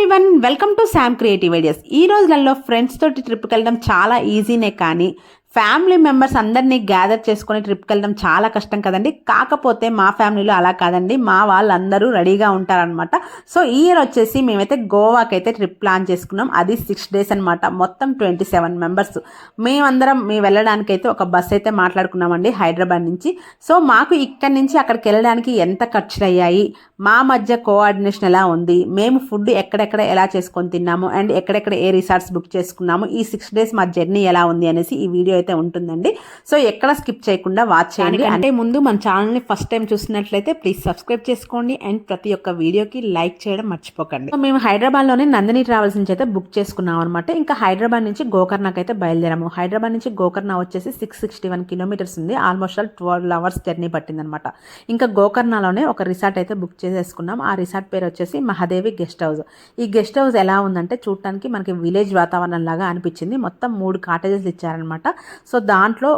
Everyone welcome to Sam creative ideas. ఈ రోజులలో friends తోటి ట్రిప్కి వెళ్ళడం చాలా ఈజీనే, కానీ ఫ్యామిలీ మెంబర్స్ అందరినీ గ్యాదర్ చేసుకొని ట్రిప్కి వెళ్ళడం చాలా కష్టం కదండి. కాకపోతే మా ఫ్యామిలీలో అలా కాదండి, మా వాళ్ళందరూ రెడీగా ఉంటారనమాట. సో ఈ ఇయర్ వచ్చేసి మేమైతే గోవాకి అయితే ట్రిప్ ప్లాన్ చేసుకున్నాం. అది 6 days అనమాట. మొత్తం 27 మెంబర్స్ మేమందరం వెళ్ళడానికి అయితే ఒక బస్ అయితే మాట్లాడుకున్నామండి హైదరాబాద్ నుంచి. సో మాకు ఇక్కడి నుంచి అక్కడికి వెళ్ళడానికి ఎంత ఖర్చులు అయ్యాయి, మా మధ్య కోఆర్డినేషన్ ఎలా ఉంది, మేము ఫుడ్ ఎక్కడెక్కడ ఎలా చేసుకొని తిన్నాము, అండ్ ఎక్కడెక్కడ ఏ రిసార్ట్స్ బుక్ చేసుకున్నాము, ఈ 6 days మా జర్నీ ఎలా ఉంది అనేసి ఈ వీడియో అయితే ఉంటుందండి. సో ఎక్కడ స్కిప్ చేయకుండా వాచ్ చేయండి. అంటే ముందు మన ఛానల్ని ఫస్ట్ టైం చూసినట్లయితే ప్లీజ్ సబ్స్క్రైబ్ చేసుకోండి అండ్ ప్రతి ఒక్క వీడియోకి లైక్ చేయడం మర్చిపోకండి. సో మేము హైదరాబాద్లోనే నందిని ట్రావెల్స్ నుంచి అయితే బుక్ చేసుకున్నాం అనమాట. ఇంకా హైదరాబాద్ నుంచి గోకర్ణకి అయితే బయలుదేరాము. హైదరాబాద్ నుంచి గోకర్ణ వచ్చేసి 661 kilometers ఉంది. ఆల్మోస్ట్ 12 hours జర్నీ పట్టింది అనమాట. ఇంకా గోకర్ణలోనే ఒక రిసార్ట్ అయితే బుక్ చేసేసుకున్నాం. ఆ రిసార్ట్ పేరు వచ్చేసి మహాదేవి గెస్ట్ హౌస్. ఈ గెస్ట్ హౌస్ ఎలా ఉందంటే చూడటానికి మనకి విలేజ్ వాతావరణం లాగా అనిపించింది. మొత్తం 3 కాటేజెస్ ఇచ్చారనమాట. సో దాంట్లో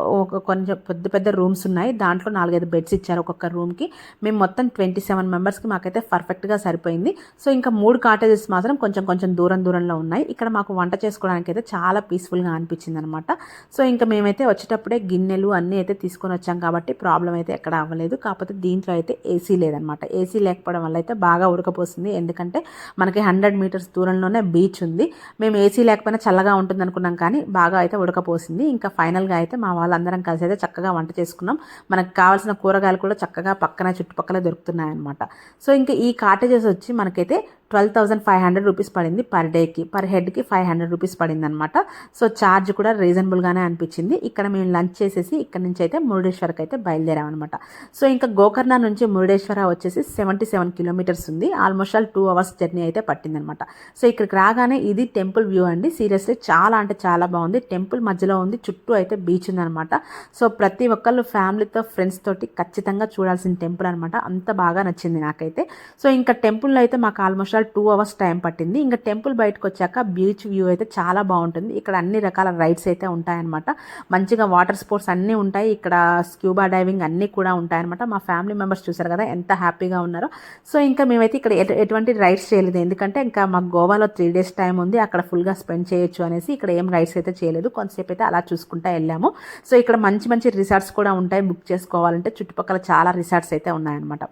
కొంచెం పెద్ద పెద్ద రూమ్స్ ఉన్నాయి. దాంట్లో 4-5 బెడ్స్ ఇచ్చారు ఒక్కొక్క రూమ్కి. మేము మొత్తం 27 మెంబర్స్కి మాకైతే పర్ఫెక్ట్గా సరిపోయింది. సో ఇంకా 3 కాటేజెస్ మాత్రం కొంచెం దూరంలో ఉన్నాయి. ఇక్కడ మాకు వంట చేసుకోవడానికి అయితే చాలా పీస్ఫుల్గా అనిపించింది అనమాట. సో ఇంకా మేమైతే వచ్చేటప్పుడే గిన్నెలు అన్నీ అయితే తీసుకొని వచ్చాం కాబట్టి ప్రాబ్లం అయితే ఎక్కడ అవ్వలేదు. కాకపోతే దీంట్లో అయితే ఏసీ లేదనమాట. ఏసీ లేకపోవడం వల్ల అయితే బాగా ఉడకపోతుంది. ఎందుకంటే మనకి 100 meters దూరంలోనే బీచ్ ఉంది. మేము ఏసీ లేకపోయినా చల్లగా ఉంటుంది అనుకున్నాం, కానీ బాగా అయితే ఉడకపోసింది. ఇంకా ఫైనల్గా అయితే మా వాళ్ళందరం కలిసి అయితే చక్కగా వంట చేసుకున్నాం. మనకు కావాల్సిన కూరగాయలు కూడా చక్కగా పక్కన చుట్టుపక్కల దొరుకుతున్నాయి అనమాట. సో ఇంకా ఈ కాటేజెస్ వచ్చి మనకైతే 12,500 rupees పడింది పర్ డేకి. పర్ హెడ్కి 500 rupees పడింది అనమాట. సో ఛార్జ్ కూడా రీజనబుల్గానే అనిపించింది. ఇక్కడ మేము లంచ్ చేసేసి ఇక్కడ నుంచి అయితే మురుడేశ్వర్కి అయితే బయలుదేరామన్నమాట. సో ఇంకా గోకర్ణ నుంచి మురుడేశ్వర వచ్చేసి 77 kilometers ఉంది. ఆల్మోస్ట్ 2 hours జర్నీ అయితే పట్టిందనమాట. సో ఇక్కడికి రాగానే ఇది టెంపుల్ వ్యూ అండి. సీరియస్లీ చాలా అంటే చాలా బాగుంది. టెంపుల్ మధ్యలో ఉంది, చుట్టూ అయితే బీచ్ ఉందనమాట. సో ప్రతి ఒక్కళ్ళు ఫ్యామిలీతో ఫ్రెండ్స్ తోటి ఖచ్చితంగా చూడాల్సిన టెంపుల్ అనమాట. అంత బాగా నచ్చింది నాకైతే. సో ఇంకా టెంపుల్లో అయితే మాకు ఆల్మోస్ట్ 2 hours టైం పట్టింది. ఇంకా టెంపుల్ బయటకు వచ్చాక బీచ్ వ్యూ అయితే చాలా బాగుంటుంది. ఇక్కడ అన్ని రకాల రైడ్స్ అయితే ఉంటాయన్నమాట. మంచిగా వాటర్ స్పోర్ట్స్ అన్నీ ఉంటాయి. ఇక్కడ స్క్యూబా డైవింగ్ అన్నీ కూడా ఉంటాయన్నమాట. మా ఫ్యామిలీ మెంబర్స్ చూసారు కదా ఎంత హ్యాపీగా ఉన్నారో. సో ఇంకా మేమైతే ఇక్కడ ఎటువంటి రైడ్స్ చేయలేదు, ఎందుకంటే ఇంకా మాకు గోవాలో 3 days టైం ఉంది, అక్కడ ఫుల్గా స్పెండ్ చేయొచ్చు అనేసి ఇక్కడ ఏం రైడ్స్ అయితే చేయలేదు. కొంతసేపు అయితే అలా చూసుకుంటా వెళ్ళాము. సో ఇక్కడ మంచి రిసార్ట్స్ కూడా ఉంటాయి బుక్ చేసుకోవాలంటే. చుట్టుపక్కల చాలా రిసార్ట్స్ అయితే ఉన్నాయన్నమాట.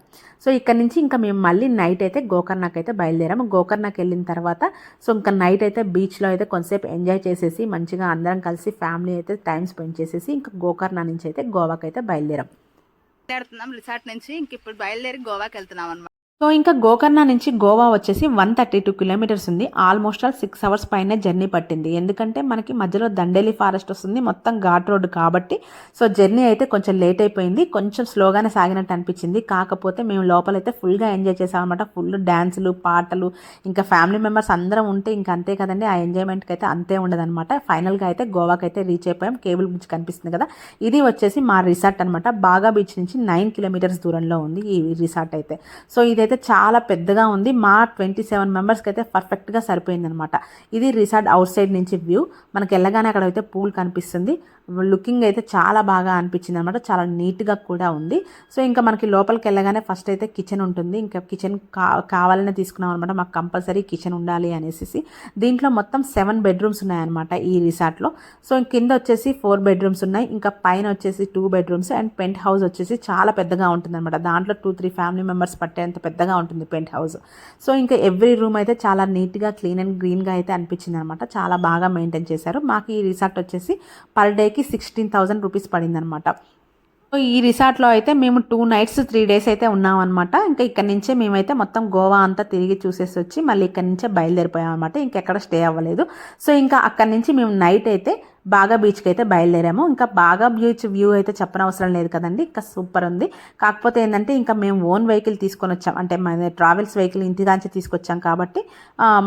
సో ఇక్కడ నుంచి ఇంకా మేము మళ్ళీ నైట్ అయితే గోకర్ణకి అయితే బయలుదేరాము. గోకర్ణకి వెళ్ళిన తర్వాత సో ఇంకా నైట్ అయితే బీచ్లో అయితే కొంతసేపు ఎంజాయ్ చేసేసి మంచిగా అందరం కలిసి ఫ్యామిలీ అయితే టైం స్పెండ్ చేసేసి ఇంకా గోకర్ణ నుంచి అయితే గోవాకి అయితే బయలుదేరాం. రిసార్ట్ నుంచి ఇంక ఇప్పుడు బయలుదేరి గోవాకి వెళ్తున్నాం అనమాట. సో ఇంకా గోకర్ణ నుంచి గోవా వచ్చేసి 132 kilometers ఉంది. ఆల్మోస్ట్ 6 hours పైనే జర్నీ పట్టింది. ఎందుకంటే మనకి మధ్యలో దండేలి ఫారెస్ట్ వస్తుంది, మొత్తం ఘాట్ రోడ్ కాబట్టి. సో జర్నీ అయితే కొంచెం లేట్ అయిపోయింది, కొంచెం స్లోగానే సాగినట్టు అనిపించింది. కాకపోతే మేము లోపలైతే ఫుల్గా ఎంజాయ్ చేసామన్నమాట. ఫుల్ డ్యాన్సులు, పాటలు, ఇంకా ఫ్యామిలీ మెంబర్స్ అందరం ఉంటే ఇంకా అంతే కదండి, ఆ ఎంజాయ్మెంట్కి అయితే అంతే ఉండదన్నమాట. ఫైనల్గా అయితే గోవాకి అయితే రీచ్ అయిపోయాం. కేబుల్ బీచ్ కనిపిస్తుంది కదా, ఇది వచ్చేసి మా రిసార్ట్ అనమాట. బాగా బీచ్ నుంచి 9 kilometers దూరంలో ఉంది ఈ రిసార్ట్ అయితే. సో ఇదైతే చాలా పెద్దగా ఉంది. మా 27 మెంబర్స్కి అయితే పర్ఫెక్ట్గా సరిపోయింది అనమాట. ఇది రిసార్ట్ అవుట్ సైడ్ నుంచి వ్యూ. మనకి వెళ్ళగానే అక్కడ అయితే పూల్ కనిపిస్తుంది. లుకింగ్ అయితే చాలా బాగా అనిపించింది అనమాట. చాలా నీట్గా కూడా ఉంది. సో ఇంకా మనకి లోపలికి వెళ్ళగానే ఫస్ట్ అయితే కిచెన్ ఉంటుంది. ఇంకా కిచెన్ కావాలనే తీసుకున్నాం అనమాట. మాకు కంపల్సరీ కిచెన్ ఉండాలి అనేసి. దీంట్లో మొత్తం 7 bedrooms ఉన్నాయన్నమాట ఈ రిసార్ట్లో. సో కింద వచ్చేసి 4 bedrooms ఉన్నాయి. ఇంకా పైన వచ్చేసి 2 bedrooms అండ్ పెంట్ హౌస్ వచ్చేసి చాలా పెద్దగా ఉంటుంది అనమాట. దాంట్లో 2-3 ఫ్యామిలీ మెంబర్స్ పట్టేంత పెద్దగా ఉంటుంది పెంట్ హౌస్. సో ఇంకా ఎవ్రీ రూమ్ అయితే చాలా నీట్గా క్లీన్ అండ్ గ్రీన్గా అయితే అనిపించింది అనమాట. చాలా బాగా మెయింటైన్ చేశారు. మాకు ఈ రిసార్ట్ వచ్చేసి పర్ డేకి 16,000 rupees పడింది అనమాట. సో ఈ రిసార్ట్లో అయితే మేము 2 nights 3 days అయితే ఉన్నామన్నమాట. ఇంకా ఇక్కడ నుంచే మేమైతే మొత్తం గోవా అంతా తిరిగి చూసేసి వచ్చి మళ్ళీ ఇక్కడ నుంచే బయలుదేరిపోయాం అనమాట. ఇంకెక్కడ స్టే అవ్వలేదు. సో ఇంకా అక్కడి నుంచి మేము నైట్ అయితే బాగా బీచ్కి అయితే బయలుదేరాము. ఇంకా బాగా బీచ్ వ్యూ అయితే చెప్పనవసరం లేదు కదండి, ఇంకా సూపర్ ఉంది. కాకపోతే ఏంటంటే ఇంకా మేము ఓన్ వెహికల్ తీసుకొని వచ్చాం, అంటే మన ట్రావెల్స్ వెహికల్ ఇంటిదాంచి తీసుకొచ్చాం కాబట్టి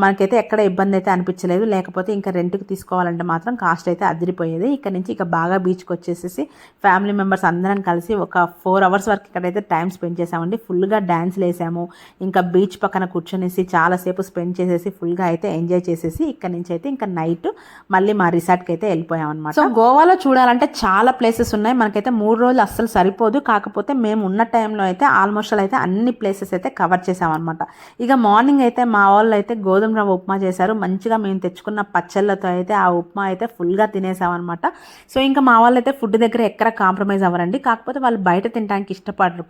మనకైతే ఎక్కడ ఇబ్బంది అయితే అనిపించలేదు. లేకపోతే ఇంకా రెంట్కి తీసుకోవాలంటే మాత్రం కాస్ట్ అయితే అదిరిపోయేది. ఇక్కడ నుంచి ఇక బాగా బీచ్కి వచ్చేసేసి ఫ్యామిలీ మెంబర్స్ అందరం కలిసి ఒక 4 hours వరకు ఇక్కడైతే టైం స్పెండ్ చేసామండి. ఫుల్గా డ్యాన్స్లు వేసాము. ఇంకా బీచ్ పక్కన కూర్చొనేసి చాలాసేపు స్పెండ్ చేసేసి ఫుల్గా అయితే ఎంజాయ్ చేసేసి ఇక్కడ నుంచి అయితే ఇంకా నైట్ మళ్ళీ మా రిసార్ట్కి అయితే వెళ్ళిపోయాం అనమాట. సో గోవాలో చూడాలంటే చాలా ప్లేసెస్ ఉన్నాయి, మనకైతే 3 రోజులు అస్సలు సరిపోదు. కాకపోతే మేము ఉన్న టైంలో అయితే ఆల్మోస్ట్ అయితే అన్ని ప్లేసెస్ అయితే కవర్ చేసామన్నమాట. ఇక మార్నింగ్ అయితే మా వాళ్ళు అయితే గోధుమ రవ్వ ఉప్మా చేశారు. మంచిగా మేము తెచ్చుకున్న పచ్చళ్ళతో అయితే ఆ ఉప్మా అయితే ఫుల్గా తినేసామన్నమాట. సో ఇంకా మా వాళ్ళు అయితే ఫుడ్ దగ్గర ఎక్కడ కాంప్రమైజ్ అవ్వరండి. కాకపోతే వాళ్ళు బయట తినడానికి ఇష్టపడరు.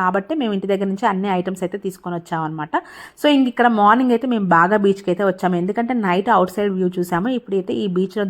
కాబట్టి మేము ఇంటి దగ్గర నుంచి అన్ని ఐటమ్స్ అయితే తీసుకొని వచ్చామన్నమాట. సో ఇంక ఇక్కడ మార్నింగ్ అయితే మేము బాగా బీచ్కి అయితే వచ్చాము. ఎందుకంటే నైట్ అవుట్ సైడ్ వ్యూ చూసాము. ఇప్పుడైతే ఈ బీచ్లో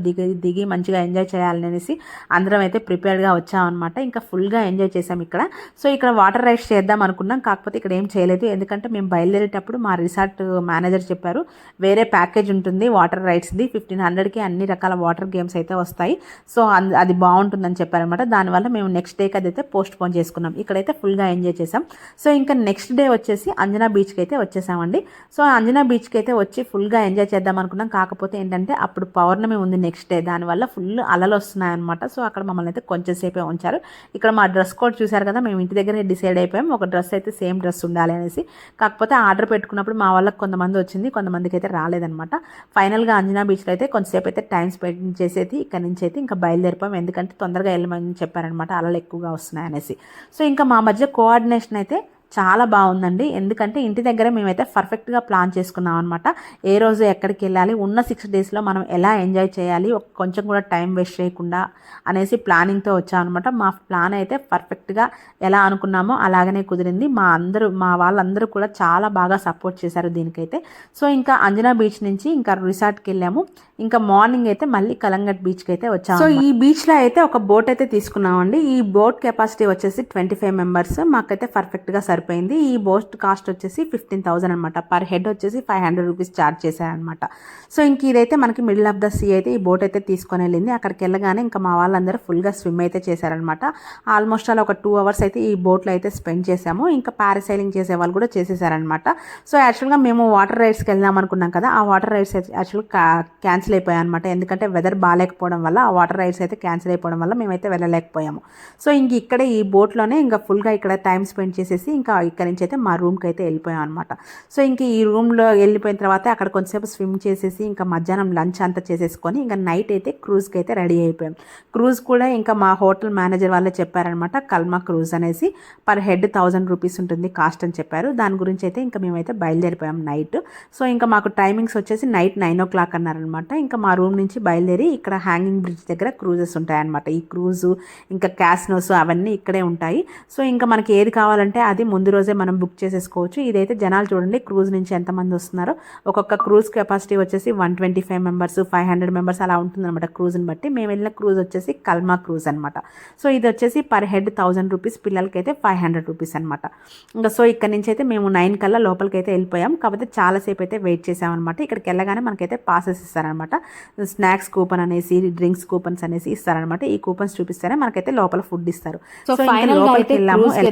దిగి మంచిగా ఎంజాయ్ చేయాలనేసి అందరం అయితే ప్రిపేర్డ్గా వచ్చామన్నమాట. ఇంకా ఫుల్గా ఎంజాయ్ చేసాం ఇక్కడ. సో ఇక్కడ వాటర్ రైడ్స్ చేద్దాం అనుకున్నాం, కాకపోతే ఇక్కడ ఏం చేయలేదు. ఎందుకంటే మేము బయలుదేరేటప్పుడు మా రిసార్ట్ మేనేజర్ చెప్పారు వేరే ప్యాకేజ్ ఉంటుంది వాటర్ రైడ్స్ది, 1500కి అన్ని రకాల వాటర్ గేమ్స్ అయితే వస్తాయి. సో అది బాగుంటుందని చెప్పారనమాట. దానివల్ల మేము నెక్స్ట్ డేకి అదైతే పోస్ట్ పోన్ చేసుకున్నాం. ఇక్కడైతే ఫుల్గా ఎంజాయ్ చేసాం. సో ఇంకా నెక్స్ట్ డే వచ్చేసి అంజనా బీచ్కి అయితే వచ్చేసామండి. సో అంజనా బీచ్కి అయితే వచ్చి ఫుల్గా ఎంజాయ్ చేద్దాం అనుకున్నాం. కాకపోతే ఏంటంటే అప్పుడు పౌర్ణమి ఉంది నెక్స్ట్ డే, దానివల్ల ఫుల్ అలలు వస్తున్నాయన్నమాట. సో అక్కడ మమ్మల్ని అయితే కొంచెం సేపే ఉంచారు. ఇక్కడ మా డ్రెస్ కోడ్ చూసారు కదా, మేము ఇంటి దగ్గర డిసైడ్ అయిపోయాం ఒక డ్రెస్ అయితే సేమ్ డ్రెస్ ఉండాలి అనేసి. కాకపోతే ఆర్డర్ పెట్టుకున్నప్పుడు మా వాళ్ళకి కొంతమంది వచ్చింది, కొంతమందికి అయితే రాలేదనమాట. ఫైనల్గా అంజనా బీచ్లో అయితే కొంతసేపు అయితే టైం స్పెండ్ చేసేది ఇక్కడ నుంచి అయితే ఇంకా బయలుదేరిపోయాం. ఎందుకంటే తొందరగా వెళ్ళమని చెప్పారనమాట, అలలు ఎక్కువగా వస్తున్నాయి అనేసి. సో ఇంకా మా మధ్య కోఆర్డినేషన్ అయితే చాలా బాగుందండి. ఎందుకంటే ఇంటి దగ్గర మేమైతే పర్ఫెక్ట్గా ప్లాన్ చేసుకున్నాం అనమాట. ఏ రోజు ఎక్కడికి వెళ్ళాలి, ఉన్న 6 డేస్లో మనం ఎలా ఎంజాయ్ చేయాలి, కొంచెం కూడా టైం వేస్ట్ చేయకుండా అనేసి ప్లానింగ్తో వచ్చామన్నమాట. మా ప్లాన్ అయితే పర్ఫెక్ట్గా ఎలా అనుకున్నామో అలాగనే కుదిరింది. మా వాళ్ళందరూ కూడా చాలా బాగా సపోర్ట్ చేశారు దీనికైతే. సో ఇంకా అంజనా బీచ్ నుంచి ఇంకా రిసార్ట్కి వెళ్ళాము. ఇంకా మార్నింగ్ అయితే మళ్ళీ కలంగట్ బీచ్కి అయితే వచ్చాము. సో ఈ బీచ్లో అయితే ఒక బోట్ అయితే తీసుకున్నామండి. ఈ బోట్ కెపాసిటీ వచ్చేసి 25 మెంబర్స్, మాకైతే పర్ఫెక్ట్గా సరిపోయింది. ఈ బోట్ కాస్ట్ వచ్చేసి 15,000 అనమాట. పర్ హెడ్ వచ్చేసి 500 రూపీస్ ఛార్జ్ చేశారనమాట. సో ఇంక ఇదైతే మనకి మిడిల్ ఆఫ్ ద సీ అయితే ఈ బోట్ అయితే తీసుకొని వెళ్ళింది. అక్కడికి వెళ్ళగానే ఇంకా మా వాళ్ళందరూ ఫుల్గా స్విమ్ అయితే చేశారనమాట. ఆల్మోస్ట్ అలా ఒక 2 అవర్స్ అయితే ఈ బోట్లో అయితే స్పెండ్ చేసాము. ఇంకా పారాసైలింగ్ చేసే వాళ్ళు కూడా చేసేసారనమాట. సో యాక్చువల్గా మేము వాటర్ రైడ్స్కి వెళ్దాం అనుకున్నాం కదా, ఆ వాటర్ రైడ్స్ యాక్చువల్గా క్యాన్సిల్ అయిపోయాయి అనమాట. ఎందుకంటే వెదర్ బాగాలేకపోవడం వల్ల ఆ వాటర్ రైడ్స్ అయితే క్యాన్సిల్ అయిపోవడం వల్ల మేమైతే వెళ్ళలేకపోయాము. సో ఇంక ఇక్కడే ఈ బోట్లోనే ఇంకా ఫుల్గా ఇక్కడ టైం స్పెండ్ చేసేసి ఇంకా ఇక్కడ నుంచి అయితే మా రూమ్కి అయితే వెళ్ళిపోయాం అనమాట. సో ఇంక ఈ రూమ్లో వెళ్ళిపోయిన తర్వాత అక్కడ కొంచెంసేపు స్విమ్ చేసేసి ఇంకా మధ్యాహ్నం లంచ్ అంతా చేసేసుకొని ఇంకా నైట్ అయితే క్రూజ్కి అయితే రెడీ అయిపోయాం. క్రూజ్ కూడా ఇంకా మా హోటల్ మేనేజర్ వాళ్ళే చెప్పారనమాట, కల్మా క్రూజ్ అనేసి పర్ హెడ్ 1000 రూపీస్ ఉంటుంది కాస్ట్ అని చెప్పారు. దాని గురించి అయితే ఇంకా మేమైతే బయలుదేరిపోయాం నైట్. సో ఇంకా మాకు టైమింగ్స్ వచ్చేసి నైట్ 9 o'clock అన్నారనమాట. ఇంకా మా రూమ్ నుంచి బయలుదేరి ఇక్కడ హ్యాంగింగ్ బ్రిడ్జ్ దగ్గర క్రూజెస్ ఉంటాయన్నమాట. ఈ క్రూజు ఇంకా క్యాసినోస్ అవన్నీ ఇక్కడే ఉంటాయి. సో ఇంకా మనకి ఏది కావాలంటే అది ముందు రోజే మనం బుక్ చేసేసుకోవచ్చు. ఇదైతే జనాలు చూడండి క్రూజ్ నుంచి ఎంతమంది వస్తున్నారో. ఒక్కొక్క క్రూజ్ కెపాసిటీ వచ్చేసి 125 మెంబర్స్, 500 మెంబర్స్ అలా ఉంటుందన్నమాట క్రూజ్ని బట్టి. మేము వెళ్ళిన క్రూజ్ వచ్చేసి కల్మా క్రూజ్ అనమాట. సో ఇది వచ్చేసి పర్ హెడ్ 1000 రూపీస్, పిల్లలకి అయితే 500 రూపీస్ అనమాట. ఇంకా సో ఇక్కడ నుంచి అయితే మేము 9 కల్లా లోపలికి అయితే వెళ్ళిపోయాం. కాకపోతే చాలాసేపు అయితే వెయిట్ చేసామన్నమాట. ఇక్కడికి వెళ్ళగానే మనకైతే పాసెస్ ఇస్తారనమాట. స్నాక్స్ కూపన్ అనేసి, డ్రింక్స్ కూపన్స్ అనేసి ఇస్తారనమాట. ఈ కూపన్స్ చూపిస్తేనే మనకైతే లోపల ఫుడ్ ఇస్తారు. సో ఫైనల్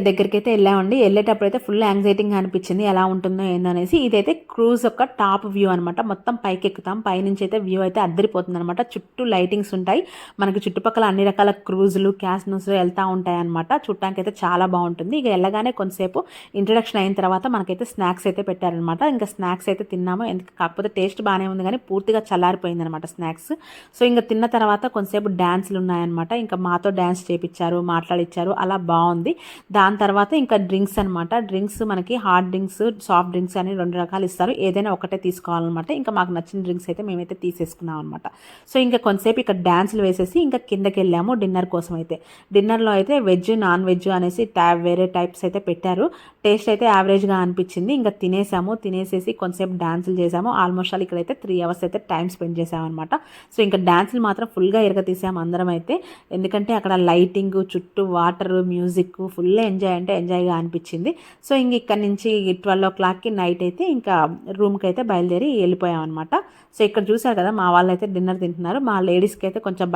దగ్గరికి అయితే వెళ్ళామండి. వెళ్ళేటప్పుడు అయితే ఫుల్ యాంగ్జైటీగా అనిపించింది ఎలా ఉంటుందో ఏందనేసి. ఇదైతే క్రూజ్ యొక్క టాప్ వ్యూ అనమాట. మొత్తం పైకి ఎక్కుతాం, పైనుంచి అయితే వ్యూ అయితే అద్దరిపోతుంది అనమాట. చుట్టూ లైటింగ్స్ ఉంటాయి, మనకి చుట్టుపక్కల అన్ని రకాల క్రూజులు, క్యాసినోస్ వెళ్తూ ఉంటాయి అనమాట. చూడటానికి అయితే చాలా బాగుంటుంది. ఇక వెళ్ళగానే కొంతసేపు ఇంట్రడక్షన్ అయిన తర్వాత మనకైతే స్నాక్స్ అయితే పెట్టారనమాట. ఇంకా స్నాక్స్ అయితే తిన్నాము. కాకపోతే టేస్ట్ బాగానే ఉంది కానీ పూర్తిగా చల్లారిపోయింది అనమాట స్నాక్స్. సో ఇంకా తిన్న తర్వాత కొంతసేపు డ్యాన్స్లు ఉన్నాయన్నమాట. ఇంకా మాతో డ్యాన్స్ చేపించారు, మాట్లాడిచ్చారు, అలా బాగుంది. దాని తర్వాత ఇంకా డ్రింక్స్ అనమాట. డ్రింక్స్ మనకి హాట్ డ్రింక్స్, సాఫ్ట్ డ్రింక్స్ అని 2 రకాలు ఇస్తారు. ఏదైనా ఒకటే తీసుకోవాలన్నమాట. ఇంకా మాకు నచ్చిన డ్రింక్స్ అయితే మేమైతే తీసేసుకున్నాం అనమాట. సో ఇంకా కొంతసేపు ఇక్కడ డ్యాన్స్లు వేసేసి ఇంకా కిందకి వెళ్ళాము డిన్నర్ కోసం అయితే. డిన్నర్లో అయితే వెజ్, నాన్ వెజ్ అనేసి వేరే టైప్స్ అయితే పెట్టారు. టేస్ట్ అయితే యావరేజ్గా అనిపించింది. ఇంకా తినేసేసి కొంతసేపు డ్యాన్సులు చేసాము. ఆల్మోస్ట్ ఆల్ ఇక్కడైతే 3 అవర్స్ అయితే టైం స్పెండ్ చేసామన్నమాట. సో ఇంకా డ్యాన్సులు మాత్రం ఫుల్గా తీసాము అందరం అయితే. ఎందుకంటే అక్కడ లైటింగ్, చుట్టూ వాటర్, మ్యూజిక్ ఫుల్ ఎంజాయ్గా అనిపించింది. సో ఇంక ఇక్కడ నుంచి 12 o'clockకి నైట్ అయితే ఇంకా రూమ్కి అయితే బయలుదేరి వెళ్ళిపోయాం అనమాట. సో ఇక్కడ చూసారు కదా మా వాళ్ళు అయితే డిన్నర్ తింటున్నారు. మా లేడీస్కి అయితే కొంచెం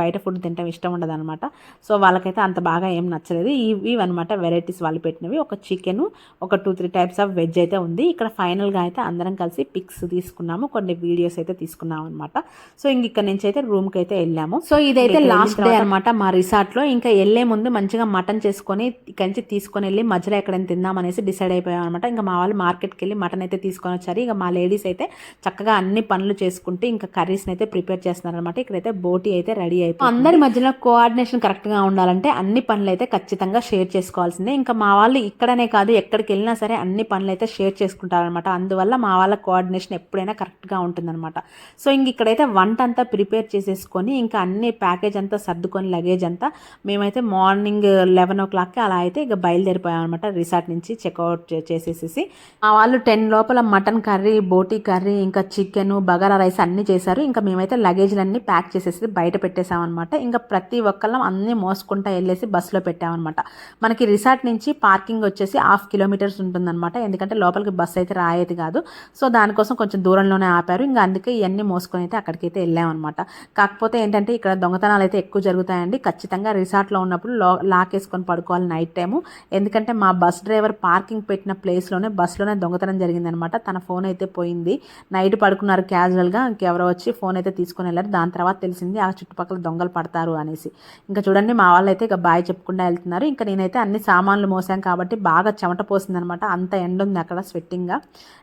బయట ఫుడ్ తింటాం ఇష్టం ఉండదు అనమాట. సో వాళ్ళకైతే అంత బాగా ఏం నచ్చలేదు. ఇవి అనమాట వెరైటీస్ వాళ్ళు పెట్టినవి. ఒక చికెన్, ఒక 2-3 టైప్స్ ఆఫ్ వెజ్ అయితే ఉంది. ఇక్కడ ఫైనల్గా అయితే అందరం కలిసి పిక్స్ తీసుకున్నాము, కొన్ని వీడియోస్ అయితే తీసుకున్నాం అనమాట. సో ఇంక ఇక్కడ నుంచి అయితే రూమ్కి అయితే వెళ్ళాము. సో ఇదైతే లాస్ట్ డే అనమాట మా రిసార్ట్లో. ఇంకా వెళ్ళే ముందు మంచిగా మటన్ చేసుకొని ఇక్కడ నుంచి తీసుకొని వెళ్ళి మధ్యలో ఎక్కడైనా తిందామనేసి డిసైడ్ అయిపోయాం అనమాట. ఇంకా మా వాళ్ళు మార్కెట్కి వెళ్ళి మటన్ అయితే తీసుకొని వచ్చారు. ఇక మా లేడీస్ అయితే చక్కగా అన్ని పనులు చేసుకుంటూ ఇంకా కర్రీస్ని అయితే ప్రిపేర్ చేస్తున్నారు అనమాట. ఇక్కడైతే బోటీ అయితే రెడీ అయిపోయింది. అందరి మధ్యలో కోఆర్డినేషన్ కరెక్ట్గా ఉండాలంటే అన్ని పనులు అయితే ఖచ్చితంగా షేర్ చేసుకోవాల్సిందే. ఇంకా మా వాళ్ళు ఇక్కడనే కాదు ఎక్కడికి వెళ్ళినా సరే అన్ని పనులు అయితే షేర్ చేసుకుంటారనమాట. అందువల్ల మా వాళ్ళ కోఆర్డినేషన్ ఎప్పుడైనా కరెక్ట్గా ఉంటుందన్నమాట. సో ఇంక ఇక్కడైతే వంట అంతా ప్రిపేర్ చేసేసుకొని ఇంకా అన్ని ప్యాకేజ్ అంతా సర్దుకొని లగేజ్ అంతా మేమైతే మార్నింగ్ 11 o'clockకి అలా అయితే ఇక బయలుదేరిపోయాం అనమాట. రిసార్ట్ నుంచి చెక్అవుట్ చేసేసి మా వాళ్ళు 10 లోపల మటన్ కర్రీ, బోటీ కర్రీ, ఇంకా చికెన్, బగారా రైస్ అన్నీ చేశారు. ఇంకా మేమైతే లగేజ్లన్నీ ప్యాక్ చేసేసి బయట పెట్టేసామన్నమాట. ఇంకా ప్రతి ఒక్కళ్ళం అన్నీ మోసుకుంటా వెళ్ళేసి బస్సులో పెట్టామన్నమాట. మనకి రిసార్ట్ నుంచి పార్కింగ్ వచ్చేసి 1/2 kilometers ఉంటుందన్నమాట. ఎందుకంటే లోపలికి బస్సు అయితే రాయేది కాదు. సో దానికోసం కొంచెం దూరంలోనే ఆపారు. ఇంకా అందుకే ఇవన్నీ మోసుకొని అయితే అక్కడికైతే వెళ్ళామన్నమాట. కాకపోతే ఏంటంటే ఇక్కడ దొంగతనాలు అయితే ఎక్కువ జరుగుతాయండి. ఖచ్చితంగా రిసార్ట్లో ఉన్నప్పుడు లాక్ వేసుకొని పడుకోవాలి నైట్ టైము. ఎందుకంటే మా బస్ డ్రైవర్ పార్కింగ్ పెట్టిన ప్లేస్లోనే బస్సులోనే దొంగతనం జరిగిందనమాట. తన ఫోన్ అయితే పోయింది. నైట్ పడుకున్నారు క్యాజువల్గా. ఇంకెవరో వచ్చి ఫోన్ అయితే తీసుకొని వెళ్ళారు. దాని తర్వాత తెలిసింది ఆ చుట్టుపక్కల దొంగలు పడతారు అనేసి. ఇంకా చూడండి మా వాళ్ళు అయితే ఇక బాయ్ చెప్పుకుంటూ వెళ్తున్నారు. ఇంకా నేనైతే అన్ని సామాన్లు మోసాం కాబట్టి బాగా చెమట పోసిందనమాట. అంత ఎండ ఉంది అక్కడ స్వెట్టింగ్గా,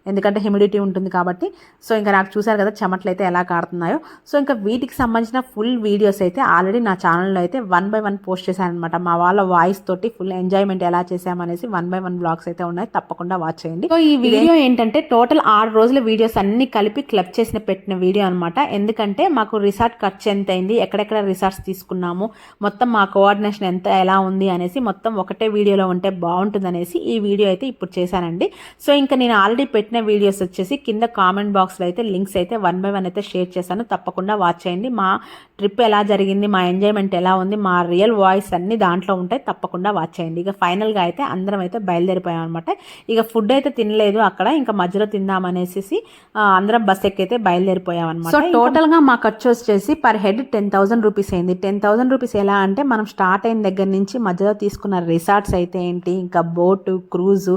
ఎందుకంటే హ్యూమిడిటీ ఉంటుంది కాబట్టి. సో ఇంకా నాకు చూసారు కదా చెమటలు అయితే ఎలా కాడుతున్నాయో. సో ఇంకా వీటికి సంబంధించిన ఫుల్ వీడియోస్ అయితే ఆల్రెడీ నా ఛానల్లో అయితే 1 by 1 పోస్ట్ చేశానమాట. మా వాళ్ళ వాయిస్ తోటి ఫుల్ ఎంజాయ్మెంట్ ఎలా చేసామనేసి 1 by 1 బ్లాగ్స్ అయితే ఉన్నాయి. తప్పకుండా వాచ్ చేయండి. సో ఈ వీడియో ఏంటంటే టోటల్ 6 రోజుల వీడియోస్ అన్ని కలిపి క్లబ్ చేసిన పెట్టిన వీడియో అనమాట. ఎందుకంటే మాకు రిసార్ట్ ఖర్చు ఎంత అయింది, ఎక్కడెక్కడ రిసార్ట్స్ తీసుకున్నాము, మొత్తం మా కోఆర్డినేషన్ ఎంత ఎలా ఉంది అనేసి మొత్తం ఒకటే వీడియోలో ఉంటే బాగుంటుంది అనేసి ఈ వీడియో అయితే ఇప్పుడు చేశానండి. సో ఇంకా నేను ఆల్రెడీ పెట్టిన వీడియోస్ వచ్చేసి కింద కామెంట్ బాక్స్లో అయితే లింక్స్ అయితే 1 by 1 అయితే షేర్ చేశాను. తప్పకుండా వాచ్ చేయండి. మా ట్రిప్ ఎలా జరిగింది, మా ఎంజాయ్మెంట్ ఎలా ఉంది, మా రియల్ వాయిస్ అన్ని దాంట్లో ఉంటాయి. తప్పకుండా వాచ్ చేయండి. ఇక ఫైనల్గా అయితే అందరం అయితే బయలుదేరిపోయాం అనమాట. ఇక ఫుడ్ అయితే తినలేదు అక్కడ, ఇంకా మధ్యలో తిందామనేసి అందరం బస్ ఎక్కైతే బయలుదేరిపోయాం అనమాట. సో టోటల్గా మా ఖర్చు వచ్చేసి పర్ హెడ్ 10,000 రూపీస్ అయింది. 10,000 రూపీస్ ఎలా అంటే మనం స్టార్ట్ అయిన దగ్గర నుంచి మధ్యలో తీసుకున్న రిసార్ట్స్ అయితే ఏంటి, ఇంకా boat, Cruze,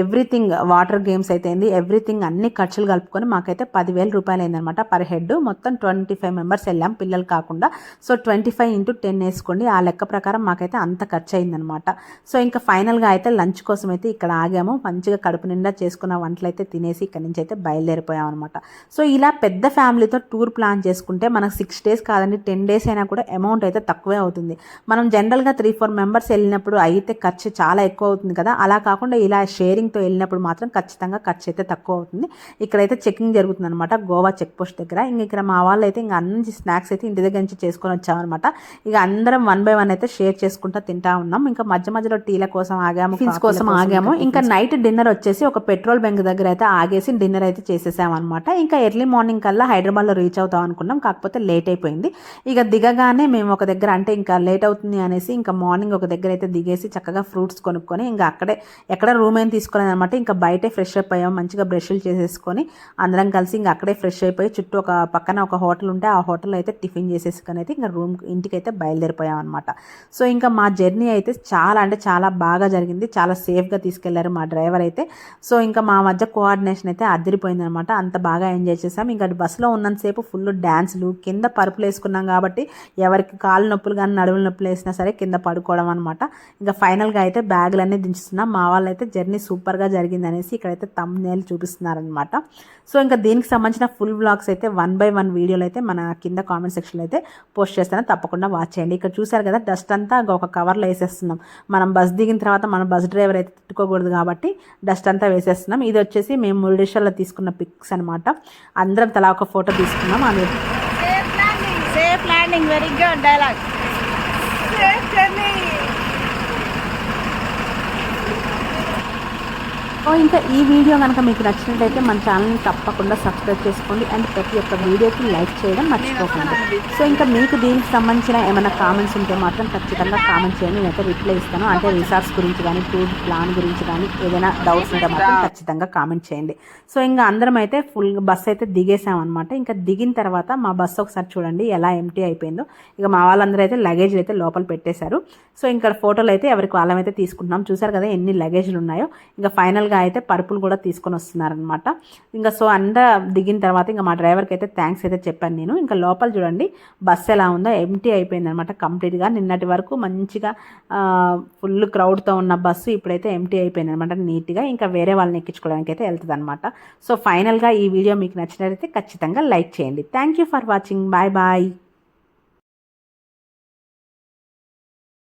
everything, water games అయితే ఏంది, ఎవ్రీథింగ్ అన్ని ఖర్చులు కలుపుకొని మాకైతే 10,000 రూపాయలు అయిందనమాట పర్ హెడ్. మొత్తం 25 మెంబర్స్ వెళ్ళాం పిల్లలు కాకుండా. సో 25 into 10 వేసుకోండి. ఆ లెక్క ప్రకారం మాకైతే అంత ఖర్చు అయిందనమాట. సో ఇంకా ఫైనల్గా అయితే లంచ్ కోసం అయితే ఇక్కడ ఆగాము. మంచిగా కడుపు నిండా చేసుకున్న వంటలు అయితే తినేసి ఇక్కడ నుంచి అయితే బయలుదేరిపోయాం అనమాట. సో ఇలా పెద్ద ఫ్యామిలీతో టూర్ ప్లాన్ చేసుకుంటే మనకు 6 days కాదండి 10 days అయినా కూడా అమౌంట్ అయితే తక్కువే అవుతుంది. మనం జనరల్గా 3-4 మెంబర్స్ వెళ్ళినప్పుడు అయితే ఖర్చు చాలా ఎక్కువ అవుతుంది కదా. అలా కాకుండా ఇలా షేరింగ్తో వెళ్ళినప్పుడు మాత్రం ఖచ్చితంగా ఖర్చు అయితే తక్కువ అవుతుంది. ఇక్కడైతే చెకింగ్ జరుగుతుంది అనమాట గోవా చెక్ పోస్ట్ దగ్గర. ఇంక ఇక్కడ మా వాళ్ళు అయితే ఇంకా అన్ని స్నాక్స్ అయితే ఇంటి దగ్గర నుంచి చేసుకొని వచ్చామన్నమాట. ఇక అందరం 1 by 1 అయితే షేర్ చేసుకుంటూ తింటా ఉన్నాం. ఇంకా మధ్య మధ్యలో టీల కోసం ఆగాము, ఫిన్స్ కోసం ఆగాము. ఇంకా నైట్ డిన్నర్ వచ్చేసి ఒక పెట్రోల్ బంక్ దగ్గర అయితే ఆగేసి డిన్నర్ అయితే చేసేసామన్నమాట. ఇంకా ఎర్లీ మార్నింగ్ కల్లా హైదరాబాద్లో రీచ్ అవుతాం అనుకున్నాం. కాకపోతే లేట్ అయిపోయింది. ఇక దిగగానే మేము ఒక దగ్గర అంటే ఇంకా లేట్ అవుతుంది అనేసి ఇంకా మార్నింగ్ ఒక దగ్గర అయితే దిగేసి చక్కగా ఫ్రూట్స్ కొనుక్కొని ఇంకా అక్కడే ఎక్కడ రూమ్ ఏం తీసుకోలేదు అనమాట. ఇంకా బయటే ఫ్రెష్ అప్ అయ్యాం. మంచిగా బ్రష్లు చేసేసుకొని అందరం కలిసి ఇంకా అక్కడే ఫ్రెష్ అయిపోయి చుట్టూ ఒక పక్కన ఒక హోటల్ ఉంటే ఆ హోటల్లో అయితే టిఫిన్ చేసేసుకొని అయితే ఇంకా ఇంటికి అయితే బయలుదేరిపోయాం అనమాట. సో ఇంకా మా జర్నీ అయితే చాలా అంటే చాలా బాగా జరిగింది. చాలా సేఫ్గా తీసుకెళ్లారు మా డ్రైవర్ అయితే. సో ఇంకా మా మధ్య కోఆర్డినేషన్ అయితే అదిరిపోయింది అనమాట. అంత బాగా ఎంజాయ్ చేసాం. ఇంకా బస్సులో ఉన్నంతసేపు ఫుల్ డ్యాన్సులు, కింద పరుపులు వేసుకున్నాం కాబట్టి ఎవరికి కాళ్ళు నొప్పులు కానీ నడుములు నొప్పులు వేసినా సరే కింద పడుకోవడం అనమాట. ఇంకా ఫైనల్గా అయితే బ్యాగులన్నీ దించుతున్నాం. మా వాళ్ళు అయితే జర్నీ సూపర్గా జరిగింది అనేసి ఇక్కడైతే థంబ్నెయిల్ చూపిస్తున్నారనమాట. సో ఇంకా దీనికి సంబంధించిన ఫుల్ వ్లాగ్స్ అయితే 1 by 1 వీడియోలు అయితే మన కింద కామెంట్ సెక్షన్లో అయితే పోస్ట్ చేస్తాను. తప్పకుండా వాచ్ చేయండి. ఇక్కడ చూసారు కదా డస్ట్ అంతా ఒక కవర్లో వేసేస్తున్నాం. మనం బస్ దిగిన తర్వాత మన బస్ డ్రైవర్ అయితే తిట్టుకోకూడదు కాబట్టి డస్ట్ అంతా వేసేస్తున్నాం. ఇది వచ్చేసి మేము మురుడేశ్వర్లో తీసుకున్న పిక్స్ అనమాట. అందరం తలా ఒక ఫోటో తీసుకున్నాం. అది safe landing, very good dialogue. Safe journey. So ఇంకా ఈ వీడియో కనుక మీకు నచ్చినట్లయితే మన ఛానల్ని తప్పకుండా సబ్స్క్రైబ్ చేసుకోండి అండ్ ప్రతి ఒక్క వీడియోకి లైక్ చేయడం మర్చిపోకండి. సో ఇంకా మీకు దీనికి సంబంధించిన ఏమైనా కామెంట్స్ ఉంటే మాత్రం ఖచ్చితంగా కామెంట్ చేయండి. నేనైతే రిప్లై ఇస్తాను. అంటే రిసార్ట్స్ గురించి కానీ టూర్ ప్లాన్ గురించి కానీ ఏదైనా డౌట్స్ ఉంటే మాత్రం ఖచ్చితంగా కామెంట్ చేయండి. సో ఇంకా అందరం అయితే ఫుల్ బస్ అయితే దిగేసామన్నమాట. ఇంకా దిగిన తర్వాత మా బస్సు ఒకసారి చూడండి ఎలా ఎంటీ అయిపోయిందో. ఇక మా వాళ్ళందరూ అయితే లగేజ్లు అయితే లోపల పెట్టేశారు. సో ఇంకా ఫోటోలు అయితే ఎవరికి వాళ్ళమైతే తీసుకుంటున్నాం. చూసారు కదా ఎన్ని లగేజ్లు ఉన్నాయో. ఇంకా ఫైనల్గా ఇంకా అయితే పరుపులు కూడా తీసుకొని వస్తున్నారనమాట. ఇంకా సో అంతా దిగిన తర్వాత ఇంకా మా డ్రైవర్కి అయితే థ్యాంక్స్ అయితే చెప్పాను నేను. ఇంకా లోపల చూడండి బస్సు ఎలా ఉందో, ఎంటీ అయిపోయింది అనమాట కంప్లీట్గా. నిన్నటి వరకు మంచిగా ఫుల్ క్రౌడ్తో ఉన్న బస్సు ఇప్పుడైతే ఎంటీ అయిపోయింది అనమాట నీట్గా. ఇంకా వేరే వాళ్ళని ఎక్కించుకోవడానికి అయితే వెళ్తుంది అనమాట. సో ఫైనల్గా ఈ వీడియో మీకు నచ్చినట్లయితే ఖచ్చితంగా లైక్ చేయండి. Thank you for watching. Bye bye.